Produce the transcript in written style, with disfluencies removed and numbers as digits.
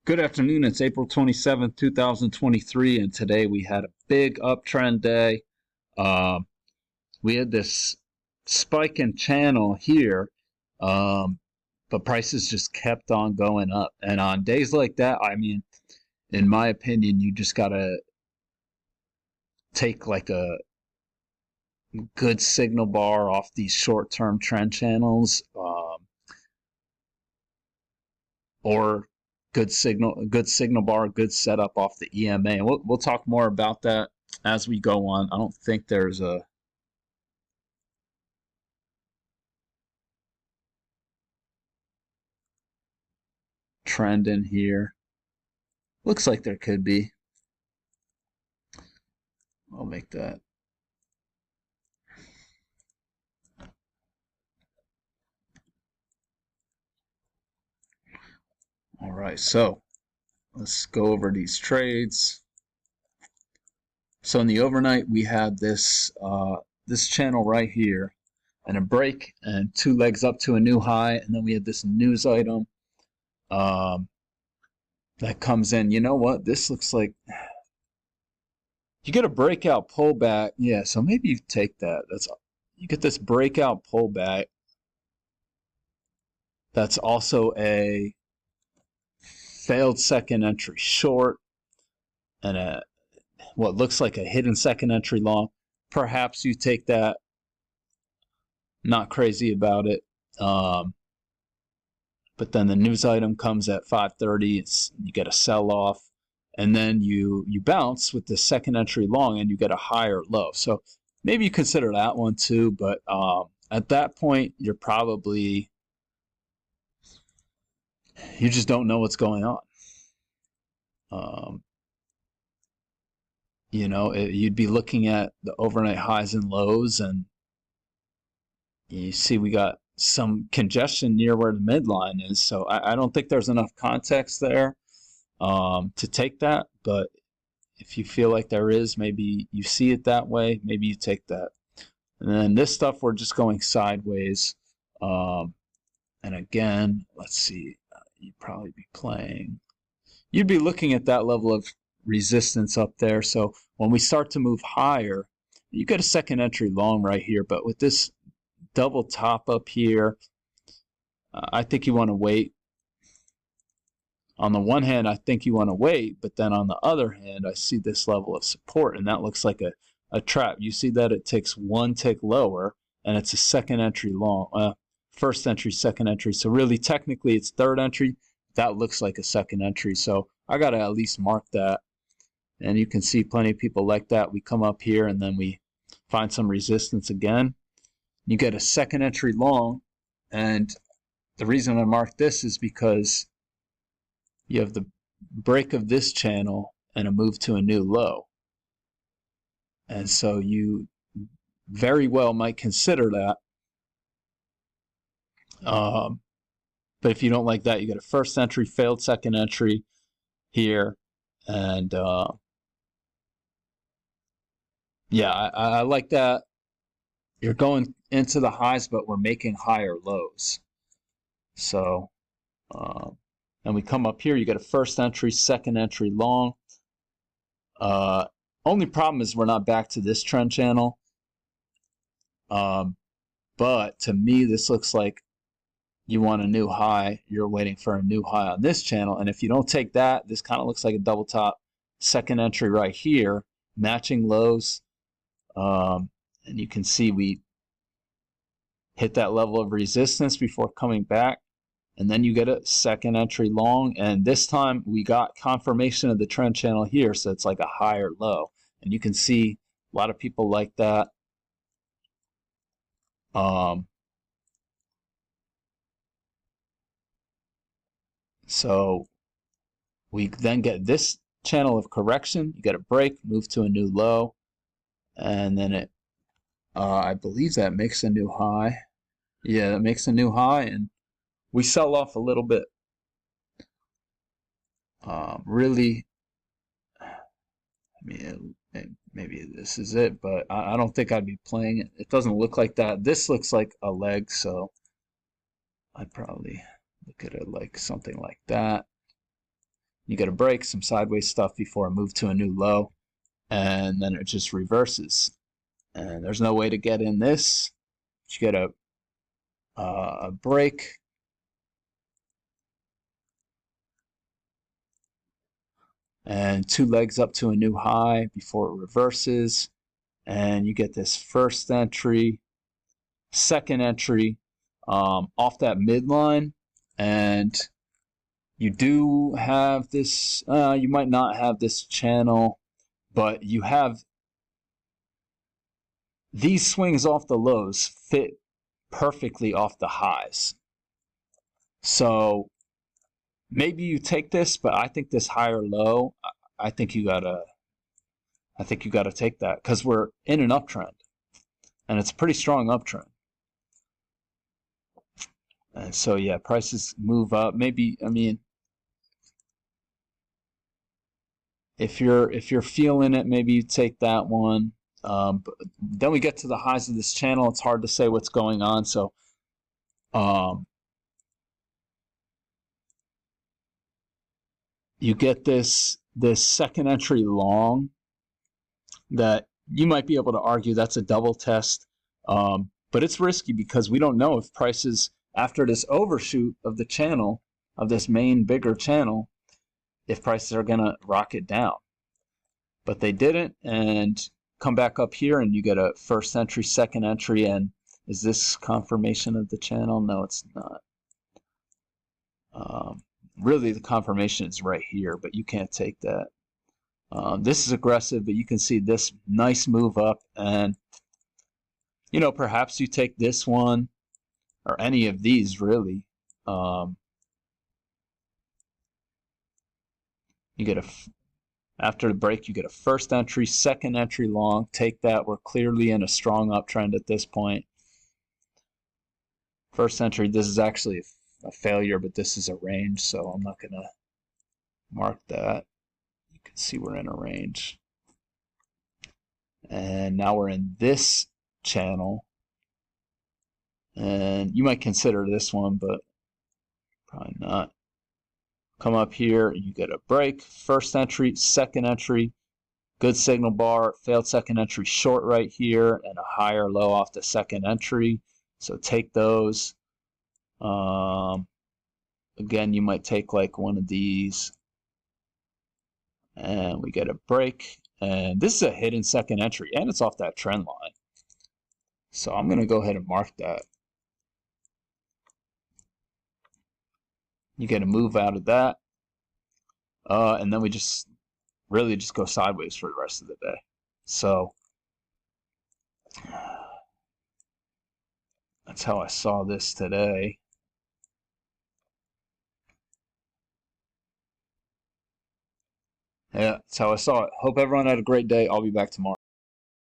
Good afternoon. It's April 27th, 2023, and today we had a big uptrend day. Um, we had this spike in channel here, but prices just kept on going up. And on days like that, I mean, in my opinion, you just gotta take like a good signal bar off these short-term trend channels, or good signal bar, good setup off the EMA. And we'll talk more about that as we go on. I don't think there's a trend in here. Looks like there could be. I'll make that. All right, so let's go over these trades. So in the overnight, we had this this channel right here, and a break, and two legs up to a new high, and then we had this news item that comes in. You know what? This looks like you get a breakout pullback. Yeah, so maybe you take that. You get this breakout pullback. That's also a failed second entry short and a what looks like a hidden second entry long. Perhaps you take that. Not crazy about it. But then the news item comes at 5:30. You get a sell off, and then you bounce with the second entry long, and you get a higher low. So maybe you consider that one too. But at that point, you just don't know what's going on. You'd be looking at the overnight highs and lows, and you see we got some congestion near where the midline is. So I don't think there's enough context there to take that. But if you feel like there is, maybe you see it that way, maybe you take that. And then this stuff, we're just going sideways. And again, let's see, you'd be looking at that level of resistance up there. So when we start to move higher, you get a second entry long right here. But with this double top up here, I think you want to wait. On the one hand, I think you want to wait, but then on the other hand, I see this level of support, and that looks like a trap. You see that it takes one tick lower, and it's a second entry long, first entry, second entry. So really, technically, it's third entry. That looks like a second entry. So I got to at least mark that. And you can see plenty of people like that. We come up here, and then we find some resistance again. You get a second entry long, and the reason I marked this is because you have the break of this channel and a move to a new low. And so you very well might consider that. But if you don't like that, you get a first entry, failed second entry here. And yeah, I like that. You're going into the highs, but we're making higher lows. So, and we come up here, you get a first entry, second entry long. Only problem is we're not back to this trend channel. But to me, this looks like you want a new high. You're waiting for a new high on this channel. And if you don't take that, this kind of looks like a double top second entry right here, matching lows. And you can see we hit that level of resistance before coming back. And then you get a second entry long. And this time we got confirmation of the trend channel here. So it's like a higher low. And you can see a lot of people like that. So we then get this channel of correction. You get a break, move to a new low. And then it, I believe that makes a new high. Yeah, that makes a new high. And we sell off a little bit. Really, I mean, maybe this is it, but I don't think I'd be playing it. It doesn't look like that. This looks like a leg, so I'd probably look at it like something like that. You get a break, some sideways stuff before a move to a new low, and then it just reverses. And there's no way to get in this. You get a break, and two legs up to a new high before it reverses, and you get this first entry, second entry off that midline, and you do have this, you might not have this channel, but you have these swings off the lows fit perfectly off the highs. So maybe you take this, but I think this higher low, I think you gotta take that because we're in an uptrend, and it's a pretty strong uptrend. And so yeah, prices move up. Maybe, I mean, if you're feeling it, maybe you take that one. But then we get to the highs of this channel. It's hard to say what's going on. So you get this second entry long that you might be able to argue that's a double test, but it's risky because we don't know if prices after this overshoot of the channel, of this main bigger channel, if prices are going to rocket down. But they didn't, and come back up here and you get a first entry, second entry, and is this confirmation of the channel? No, it's not. Really, the confirmation is right here, but you can't take that. This is aggressive, but you can see this nice move up, and you know, perhaps you take this one or any of these really. You get after the break, you get a first entry, second entry long. Take that. We're clearly in a strong uptrend at this point. First entry, this is actually a failure, but this is a range, so I'm not going to mark that. You can see we're in a range. And now we're in this channel. And you might consider this one, but probably not. Come up here, you get a break, first entry, second entry, good signal bar, failed second entry short right here, and a higher low off the second entry. So take those. Again, you might take like one of these, and we get a break. And this is a hidden second entry, and it's off that trend line. So I'm going to go ahead and mark that. You get a move out of that. And then we just really just go sideways for the rest of the day. So that's how I saw this today. Yeah, that's how I saw it. Hope everyone had a great day. I'll be back tomorrow.